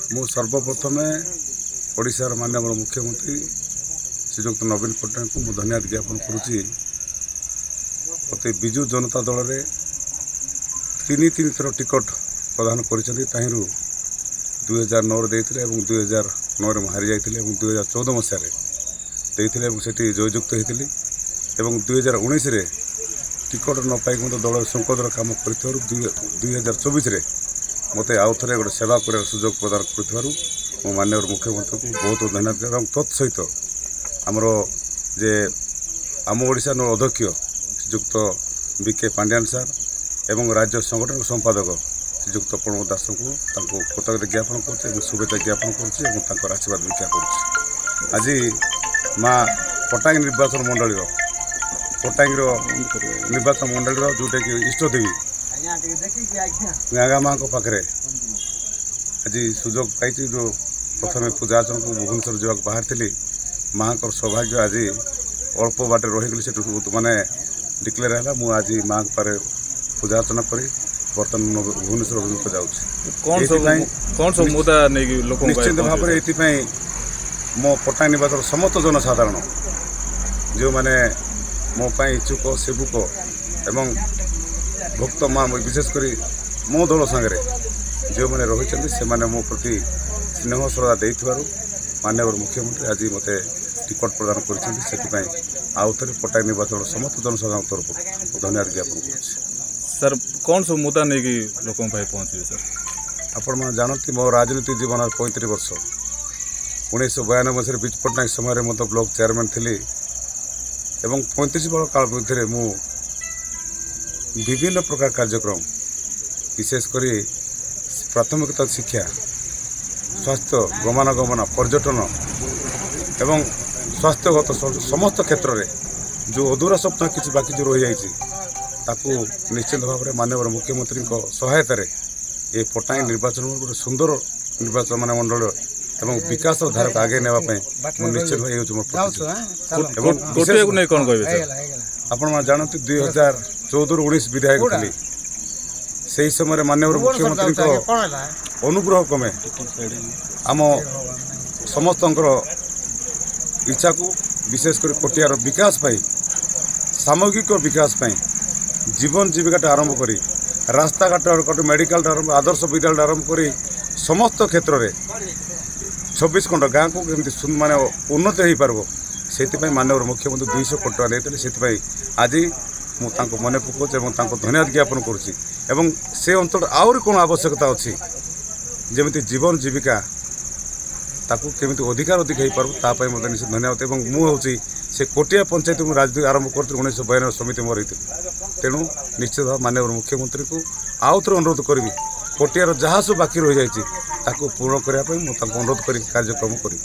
मु सर्वप्रथम ओडिशार माननीय मुख्यमंत्री श्रीजुक्त नवीन पट्टनायक को धन्यवाद ज्ञापन करुच्ची। मत विजु जनता दल में तीन थर टिकट प्रदान कर 2009 देते 2009 हारी जाते 2014 मसीह से जययुक्त होती 2019 टिकट न पाई दल संकटर कम कर 2024 मत आउ थे गोटे सेवा कर सुजोग प्रदान कर माननीय मुख्यमंत्री को बहुत धन्यवाद। तत्सहित आमर जे आम ओडिशा अध्यक्ष श्रीजुक्त बीके पांड्यान सार एवं राज्य संगठन संपादक श्रीजुक्त प्रणव दास को कृतज्ञता ज्ञापन कर शुभेच्छा ज्ञापन कर आशीर्वाद भिक्षा कर। आज माँ पट्टांगी निर्वाचन मंडल पट्टांगी निर्वाचन मंडल जोटा कि इष्टदेवी गागा माँ पाखे आज सुजोग पाई जो प्रथम पूजा अर्चना को भुवनेश्वर जावाक बाहर थी माँ को सौभाग्य आज अल्प बाटे रहीगली से माने डिक्लेयर है मु आज माँ पारे पूजा अर्चना कर बर्तमान भुवनेश्वर अभिमुख जाऊँ निश्चित भाव में ये मो पट्टांगी निर्वाचन समस्त जनसाधारण जो मैंने मो इच्छुक सेवक एवं भक्त माँ विशेषकर मो दल सांगे जो मैंने रही से मो प्रति स्नेह श्रद्धा दे माननीय मुख्यमंत्री आज मत टिकट प्रदान कर आउ थे पट्टांगी निर्वाचन समस्त जनसाधारण तरफ धन्यवाद ज्ञापन कर। सर कौन सब मुद्दा नहीं कि लोगों पहुँचे सर आपण जानती मो राजनीति जीवन 35 वर्ष 1992 मसीह विजु पट्टनायक समय मत ब्लॉक चेयरमैन थी एवं 35 वर्ष काल मध्य मु विभिन्न प्रकार कार्यक्रम विशेषकर प्राथमिकता शिक्षा स्वास्थ्य गमनागमन पर्यटन एवं स्वास्थ्यगत समस्त क्षेत्र में जो अधूरा स्वप्न किसी बाकी जो रही जाती निश्चित भाव में माननीय मुख्यमंत्री सहायता ये पट्टांगी निर्वाचन गोटे सुंदर निर्वाचन मान मंडल एवं विकास धारा को आगे नापी निश्चित भाव आप जानते 2014-19 विधायक थी से समय माननीय मुख्यमंत्री अनुग्रह क्रमे आम समस्त इच्छा को विशेषकर कोटियार विकास पाई सामग्रिक विकास पाई जीवन जीविका आरंभ करी रास्ता घाट मेडिकल आरंभ आदर्श विद्यालय आरंभ करी समस्त क्षेत्र में 24 खंड गाँ को केमती माने उन्नति हो पार से माननीय मुख्यमंत्री 200 कोटी टका देते से आज मुझे मन पकाऊँ और धन्यवाद ज्ञापन करुँची से अंचल आहरी कौन आवश्यकता अच्छी जमी जीवन जीविका ताकू केमिति अधिकार अधिक हो पार मतलब निश्चित धन्यवाद। मुझे से कोटिया पंचायत में राजनीति आरंभ कर 1992 समिति मोर तेणु निश्चित भाव माननीय मुख्यमंत्री को आउ थे अनुरोध करी कोटियार जहाँ सब बाकी रही जाती पूर्ण करने अनुरोध कर कार्यक्रम करी।